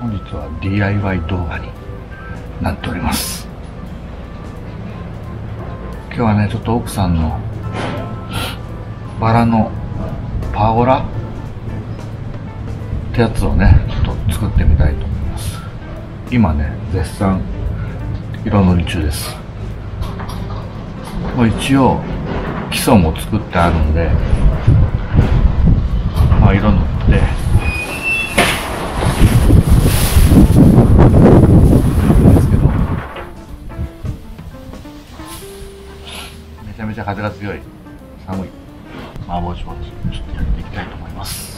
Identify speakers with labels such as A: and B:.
A: 本日は DIY 動画になっております。今日はね、ちょっと奥さんのバラのパーゴラってやつをね、ちょっと作ってみたいと思います。今ね、絶賛色塗り中です。もう一応基礎も作ってあるので、まあ、色塗ってですけど、めちゃめちゃ風が強い、寒い、まあぼちぼちちょっとやっていきたいと思います。